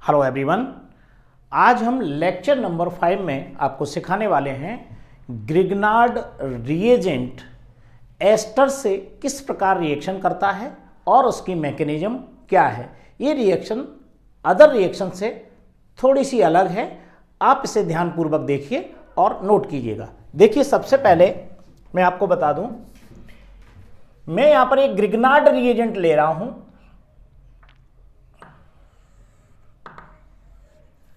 Hello everyone, आज हम lecture number 5 में आपको सिखाने वाले हैं ग्रिग्नार्ड रिएजेंट एस्टर से किस प्रकार रिएक्शन करता है और उसकी मैकेनिज्म क्या है। ये रिएक्शन अदर रिएक्शन से थोड़ी सी अलग है, आप इसे ध्यानपूर्वक देखिए और नोट कीजिएगा। देखिए, सबसे पहले मैं आपको बता दूं, मैं यहां पर एक ग्रिग्नार्ड रिएजेंट ले रहा हूं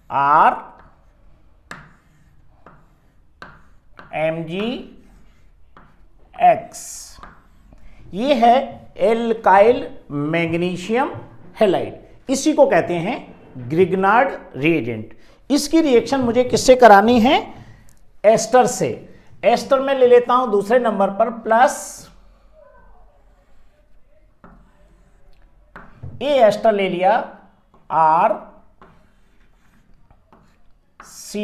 R MgX, ये है एल्काइल मैग्नीशियम हैलाइड, इसी को कहते हैं ग्रिग्नार्ड रिएजेंट। इसकी रिएक्शन मुझे किससे करानी है? एस्टर से। एस्टर में ले लेता हूं दूसरे नंबर पर प्लस ए एस्टर ले लिया, R C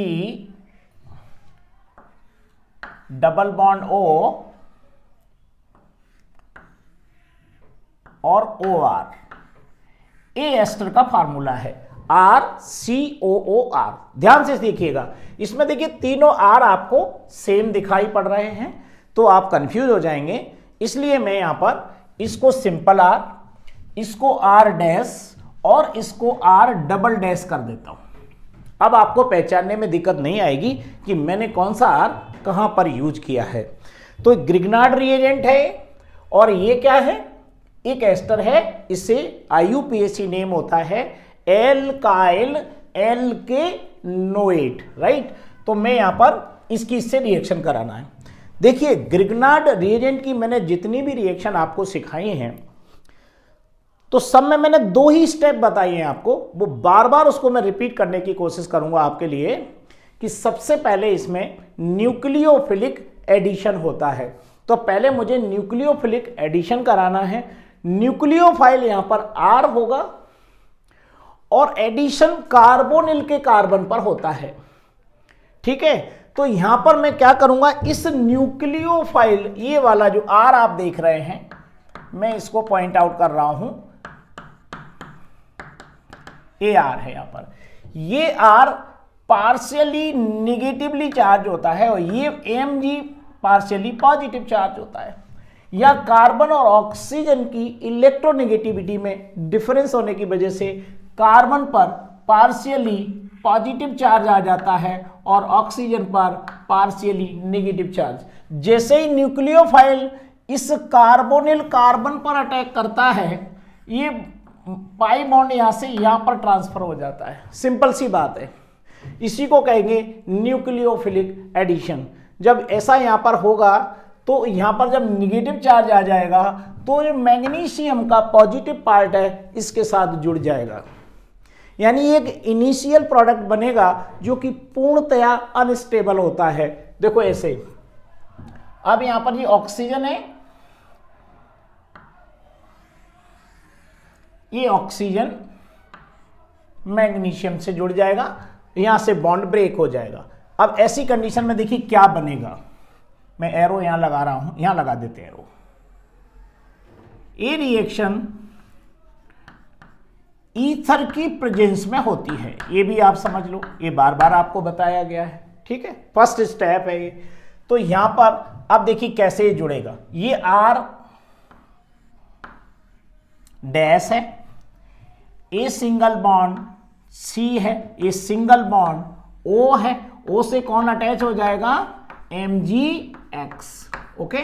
double bond O और OR। ए एस्टर का फार्मूला है RCOOR। ध्यान से देखिएगा, इसमें देखिए तीनों R आपको सेम दिखाई पड़ रहे हैं तो आप कंफ्यूज हो जाएंगे, इसलिए मैं यहां पर इसको सिंपल R, इसको R डैश और इसको R डबल डैश कर देता हूं। अब आपको पहचानने में दिक्कत नहीं आएगी कि मैंने कौन सा R कहां पर यूज किया है। तो ग्रिग्नार्ड रिएजेंट है और ये क्या है? एक एस्टर है, इसे IUPAC नेम होता है एल्काइल एल्केनोएट, राइट। तो मैं यहां पर इसकी इससे रिएक्शन कराना है। देखिए, ग्रिग्नार्ड रिएजेंट की मैंने जितनी भी रिएक्शन आपको सिखाई हैं तो सब में मैंने दो ही स्टेप बताए हैं आपको, वो बार बार उसको मैं रिपीट करने की कोशिश करूंगा आपके लिए कि सबसे पहले इसमें न्यूक्लियोफिलिक एडिशन होता है। तो पहले मुझे न्यूक्लियोफिलिक एडिशन कराना है। न्यूक्लियोफाइल यहां पर R होगा और एडिशन कार्बोनिल के कार्बन पर होता है, ठीक है। तो यहां पर मैं क्या करूंगा, इस न्यूक्लियोफाइल ये वाला जो R आप देख रहे हैं, मैं इसको पॉइंट आउट कर रहा हूं, AR है यहां पर। ये R पार्शियली निगेटिवली चार्ज होता है और ये Mg पार्शियली पॉजिटिव चार्ज होता है। या कार्बन और ऑक्सीजन की इलेक्ट्रोनेगेटिविटी में डिफरेंस होने की वजह से कार्बन पर पार्शियली पॉजिटिव चार्ज आ जाता है और ऑक्सीजन पर पार्शियली नेगेटिव चार्ज। जैसे ही न्यूक्लियोफाइल इस कार्बोनिल कार्बन पर अटैक करता है, ये पाई बॉन्ड यहां से यहां पर ट्रांसफर हो जाता है। सिंपल सी बात है, इसी को कहेंगे न्यूक्लियोफिलिक एडिशन। जब ऐसा यहां पर होगा तो यहां पर जब निगेटिव चार्ज आ जाएगा तो जो मैग्नीशियम का पॉजिटिव पार्ट है इसके साथ जुड़ जाएगा, यानी एक इनिशियल प्रोडक्ट बनेगा जो कि पूर्णतया अनस्टेबल होता है। देखो ऐसे, अब यहां पर ये ऑक्सीजन है, ये ऑक्सीजन मैग्नीशियम से जुड़ जाएगा, यहां से बॉन्ड ब्रेक हो जाएगा। अब ऐसी कंडीशन में देखिए क्या बनेगा, मैं एरो यहां लगा रहा हूं, यहां लगा देते हैं एरो। ये रिएक्शन ईथर की प्रेजेंस में होती है, ये भी आप समझ लो, ये बार बार आपको बताया गया है, ठीक है। फर्स्ट स्टेप है ये। तो यहां पर अब देखिए कैसे ये जुड़ेगा, ये R डैश है, ए सिंगल बॉन्ड C है, ये सिंगल बॉन्ड O है, O से कौन अटैच हो जाएगा? MgX, okay.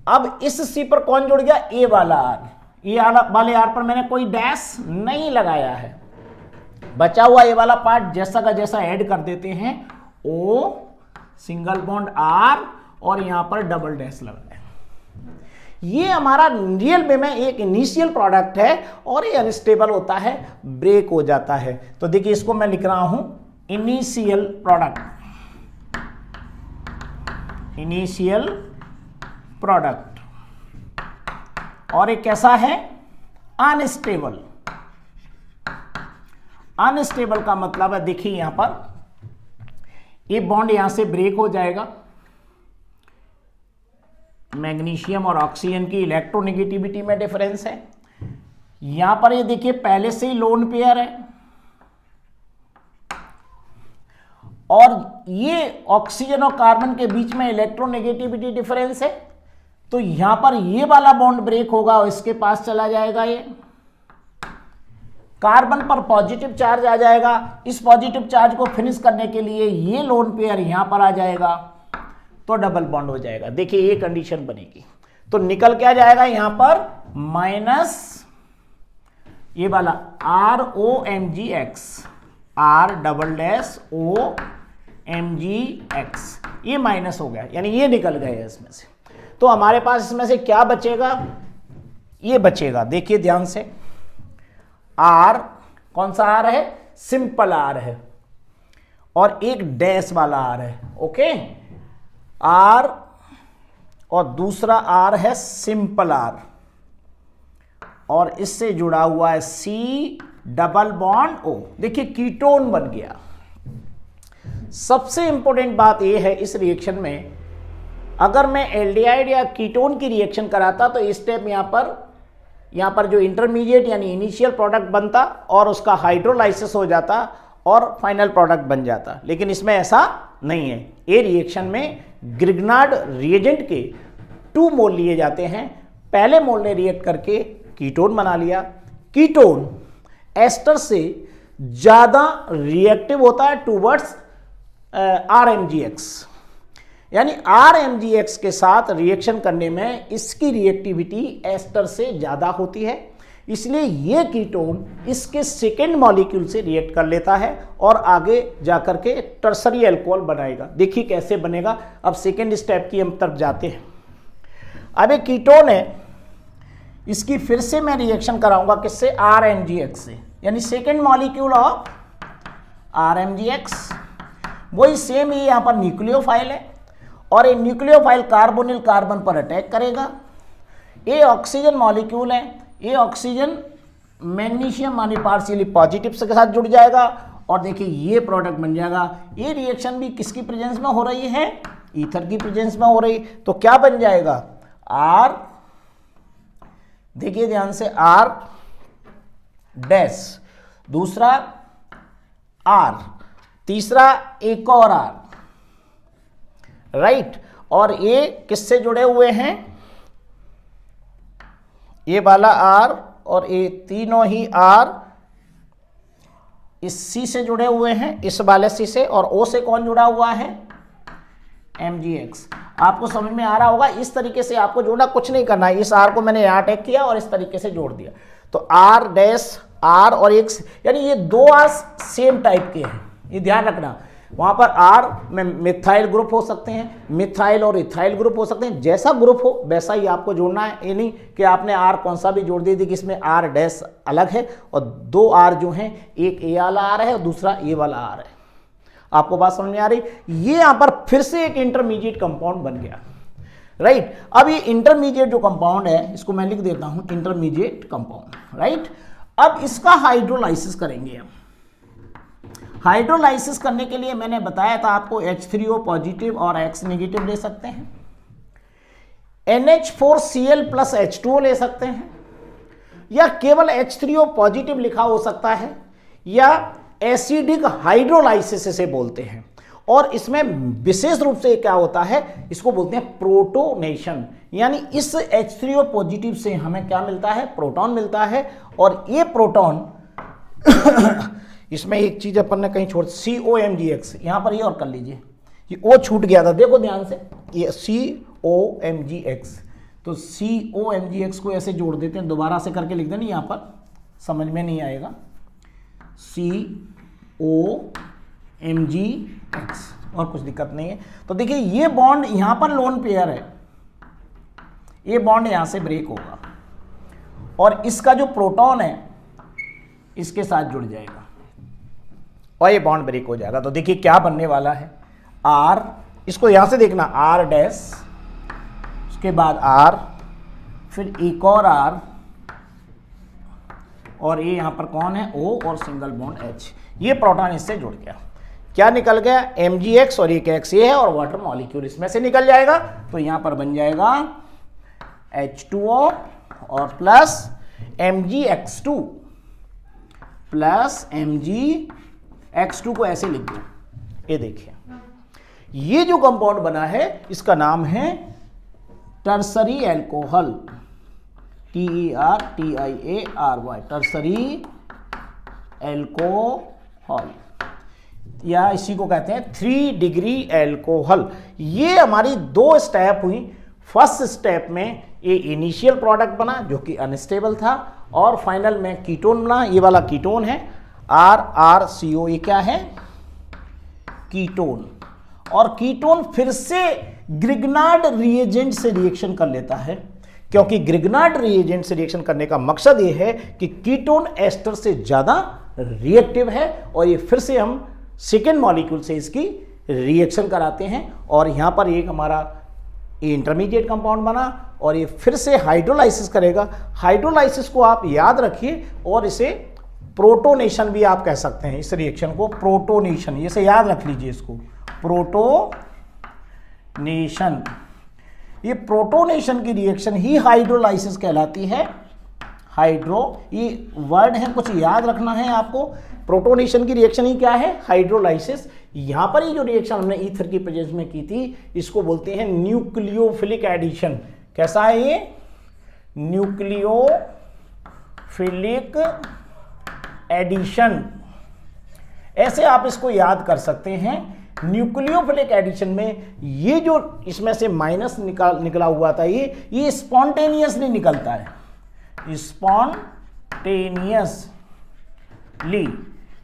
अब इस C पर कौन जुड़ गया? A वाला R। ये वाले R पर मैंने कोई डैश नहीं लगाया है, बचा हुआ ये वाला पार्ट जैसा का जैसा ऐड कर देते हैं, O सिंगल बॉन्ड R और यहां पर डबल डैश लगाया। ये हमारा रियल में एक इनिशियल प्रोडक्ट है और ये अनस्टेबल होता है, ब्रेक हो जाता है। तो देखिए इसको मैं लिख रहा हूं इनिशियल प्रोडक्ट, इनिशियल प्रोडक्ट, और ये कैसा है? अनस्टेबल। अनस्टेबल का मतलब है, देखिए यहां पर ये बॉन्ड यहां से ब्रेक हो जाएगा, मैग्नीशियम और ऑक्सीजन की इलेक्ट्रोनेगेटिविटी में डिफरेंस है। यहां पर ये देखिए पहले से ही लोन पेयर है, और ये ऑक्सीजन और कार्बन के बीच में इलेक्ट्रोनेगेटिविटी डिफरेंस है, तो यहां पर ये वाला बॉन्ड ब्रेक होगा और इसके पास चला जाएगा, ये कार्बन पर पॉजिटिव चार्ज आ जाएगा। इस पॉजिटिव चार्ज को फिनिश करने के लिए ये लोन पेयर यहां पर आ जाएगा, तो डबल बॉन्ड हो जाएगा। देखिए ये कंडीशन बनेगी, तो निकल क्या जाएगा यहां पर माइनस ये वाला ROMgx, R∬OMgx, ये माइनस हो गया, यानी ये निकल गए इसमें से। तो हमारे पास इसमें से क्या बचेगा, ये बचेगा, देखिए ध्यान से, R कौन सा R है, सिंपल R है, और एक डैश वाला R है, ओके, R और दूसरा R है सिंपल R, और इससे जुड़ा हुआ है C डबल बॉन्ड O। देखिए कीटोन बन गया। सबसे इंपॉर्टेंट बात यह है इस रिएक्शन में, अगर मैं एल्डिहाइड या कीटोन की रिएक्शन कराता तो इस स्टेप यहाँ पर जो इंटरमीडिएट यानी इनिशियल प्रोडक्ट बनता और उसका हाइड्रोलाइसिस हो जाता और फाइनल प्रोडक्ट बन जाता, लेकिन इसमें ऐसा नहीं है। ये रिएक्शन में ग्रिग्नार्ड रिएजेंट के 2 मोल लिए जाते हैं। पहले मोल ने रिएक्ट करके कीटोन बना लिया। कीटोन एस्टर से ज़्यादा रिएक्टिव होता है टूवर्ड्स RMgx, यानी RMgx के साथ रिएक्शन करने में इसकी रिएक्टिविटी एस्टर से ज़्यादा होती है, इसलिए ये कीटोन इसके सेकेंड मॉलिक्यूल से रिएक्ट कर लेता है और आगे जाकर के टर्सरी अल्कोहल बनाएगा। देखिए कैसे बनेगा। अब सेकेंड स्टेप की हम तरफ जाते हैं। अब एक कीटोन है, इसकी फिर से मैं रिएक्शन कराऊंगा किससे, RMgx से, यानी सेकेंड मॉलिक्यूल ऑफ RMgx। वही सेम ही यहाँ पर न्यूक्लियोफाइल है और ये न्यूक्लियोफाइल कार्बोनिल कार्बन पर अटैक करेगा। ये ऑक्सीजन मॉलिक्यूल है, ये ऑक्सीजन मैग्नीशियम मानी पार्शियली पॉजिटिव के साथ जुड़ जाएगा और देखिए ये प्रोडक्ट बन जाएगा। ये रिएक्शन भी किसकी प्रेजेंस में हो रही है, ईथर की प्रेजेंस में हो रही, तो क्या बन जाएगा, R, देखिए ध्यान से, R डैश, दूसरा R, तीसरा एक और R, राइट। और ये किससे जुड़े हुए हैं, ये वाला R और ये तीनों ही R इस C से जुड़े हुए हैं, इस वाले C से, और O से कौन जुड़ा हुआ है, MgX। आपको समझ में आ रहा होगा। इस तरीके से आपको जोड़ना, कुछ नहीं करना है, इस R को मैंने यहाँ अटैक किया और इस तरीके से जोड़ दिया, तो R डैश R और एक, यानी ये 2 R सेम टाइप के हैं, ये ध्यान रखना। वहाँ पर R में मिथाइल ग्रुप हो सकते हैं, मिथाइल और इथाइल ग्रुप हो सकते हैं, जैसा ग्रुप हो वैसा ही आपको जोड़ना है। ये नहीं कि आपने R कौन सा भी जोड़ दी थी कि इसमें R डैश अलग है और 2 R जो हैं, एक ये वाला R है और दूसरा ये वाला R है। आपको बात समझ में आ रही, ये यहां पर फिर से एक इंटरमीडिएट कंपाउंड बन गया, राइट। अब ये इंटरमीडिएट जो कंपाउंड है, इसको मैं लिख देता हूं इंटरमीडिएट कंपाउंड, राइट। अब इसका हाइड्रोलाइसिस करेंगे हम। हाइड्रोलाइसिस करने के लिए मैंने बताया था आपको H3O पॉजिटिव और X नेगेटिव ले सकते हैं, NH4Cl प्लस H2O ले सकते हैं, या केवल H3O पॉजिटिव लिखा हो सकता है, या एसिडिक हाइड्रोलाइसिस इसे बोलते हैं। और इसमें विशेष रूप से क्या होता है, इसको बोलते हैं प्रोटोनेशन, यानी इस H3O पॉजिटिव से हमें क्या मिलता है, प्रोटॉन मिलता है। और ये प्रोटॉन इसमें एक चीज अपन ने कहीं छोड़, COMgx, यहां पर ये और कर लीजिए, ये O छूट गया था, देखो ध्यान से, ये COMgx, तो COMgx को ऐसे जोड़ देते हैं, दोबारा से करके लिख देना, यहां पर समझ में नहीं आएगा, COMgx, और कुछ दिक्कत नहीं है। तो देखिए ये बॉन्ड यहां पर लोन पेयर है, ये बॉन्ड यहां से ब्रेक होगा और इसका जो प्रोटॉन है इसके साथ जुड़ जाएगा और ये बॉन्ड ब्रेक हो जाएगा। तो देखिए क्या बनने वाला है, R, इसको यहां से देखना, R डैश, उसके बाद R, फिर एक और R, और ये यहां पर कौन है, O और सिंगल बॉन्ड H। ये प्रोटॉन इससे जुड़ गया, क्या निकल गया, Mgx और एक X ये है और वाटर मॉलिक्यूल इसमें से निकल जाएगा। तो यहां पर बन जाएगा H2O और प्लस Mgx2 प्लस Mgx2 को ऐसे लिख दो, ये देखिए, ये जो कंपाउंड बना है इसका नाम है tertiary alcohol, TERTIARY, tertiary alcohol, या इसी को कहते हैं 3 डिग्री एल्कोहल। ये हमारी 2 स्टेप हुई। फर्स्ट स्टेप में ये इनिशियल प्रोडक्ट बना जो कि अनस्टेबल था, और फाइनल में कीटोन बना। ये वाला कीटोन है RRCO, ये क्या है? कीटोन। और कीटोन फिर से ग्रिग्नार्ड रिएजेंट से रिएक्शन कर लेता है, क्योंकि ग्रिग्नार्ड रिएजेंट से रिएक्शन करने का मकसद ये है कि कीटोन एस्टर से ज़्यादा रिएक्टिव है, और ये फिर से हम सेकेंड मॉलिक्यूल से इसकी रिएक्शन कराते हैं, और यहाँ पर एक हमारा इंटरमीडिएट कंपाउंड बना, और ये फिर से हाइड्रोलाइसिस करेगा। हाइड्रोलाइसिस को आप याद रखिए, और इसे प्रोटोनेशन भी आप कह सकते हैं। इस रिएक्शन को प्रोटोनेशन, इसे याद रख लीजिए, इसको प्रोटोनेशन। ये प्रोटोनेशन की रिएक्शन ही हाइड्रोलाइसिस कहलाती है। ये वर्ड है, कुछ याद रखना है आपको। प्रोटोनेशन की रिएक्शन ही क्या है? हाइड्रोलाइसिस। यहां पर ये जो रिएक्शन हमने ईथर की प्रेजेंस में की थी, इसको बोलते हैं न्यूक्लियोफिलिक एडिशन। कैसा है ये? न्यूक्लियोफिलिक एडिशन, ऐसे आप इसको याद कर सकते हैं। न्यूक्लियोफिलिक एडिशन में ये जो इसमें से माइनस निकला हुआ था, ये स्पॉन्टेनियसली निकलता है,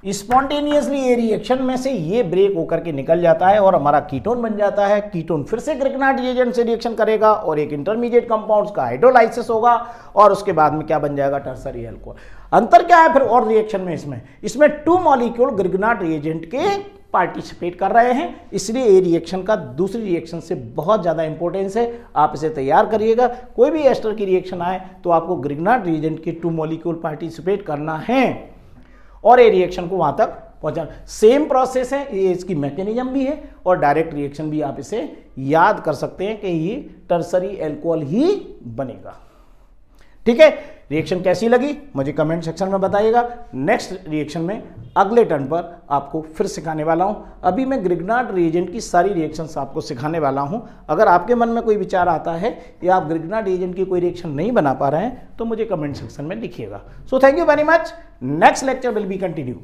स्पॉन्टेनियसली ये रिएक्शन में से ये ब्रेक होकर के निकल जाता है और हमारा कीटोन बन जाता है। कीटोन फिर से ग्रिग्नार्ड रिएजेंट से रिएक्शन करेगा और एक इंटरमीडिएट कंपाउंड्स का हाइड्रोलाइसिस होगा, और उसके बाद में क्या बन जाएगा? Tertiary alcohol. अंतर क्या है फिर और रिएक्शन में? इसमें 2 मॉलिक्यूल ग्रिग्नार्ड रिएजेंट के पार्टिसिपेट कर रहे हैं, इसलिए ये रिएक्शन का दूसरी रिएक्शन से बहुत ज़्यादा इंपॉर्टेंस है। आप इसे तैयार करिएगा। कोई भी एस्टर की रिएक्शन आए तो आपको ग्रिग्नार्ड रिएजेंट के 2 मॉलिक्यूल पार्टिसिपेट करना है और ये रिएक्शन को वहाँ तक पहुँचाना। सेम प्रोसेस है, ये इसकी मैकेनिज्म भी है, और डायरेक्ट रिएक्शन भी आप इसे याद कर सकते हैं कि ये टर्सरी एल्कोहल ही बनेगा। ठीक है, रिएक्शन कैसी लगी मुझे कमेंट सेक्शन में बताइएगा। नेक्स्ट रिएक्शन में अगले टर्न पर आपको फिर सिखाने वाला हूं। अभी मैं ग्रिग्नार्ड रिएजेंट की सारी रिएक्शंस आपको सिखाने वाला हूं। अगर आपके मन में कोई विचार आता है या आप ग्रिग्नार्ड रिएजेंट की कोई रिएक्शन नहीं बना पा रहे हैं तो मुझे कमेंट सेक्शन में लिखिएगा। So thank you very much. Next lecture will be continue.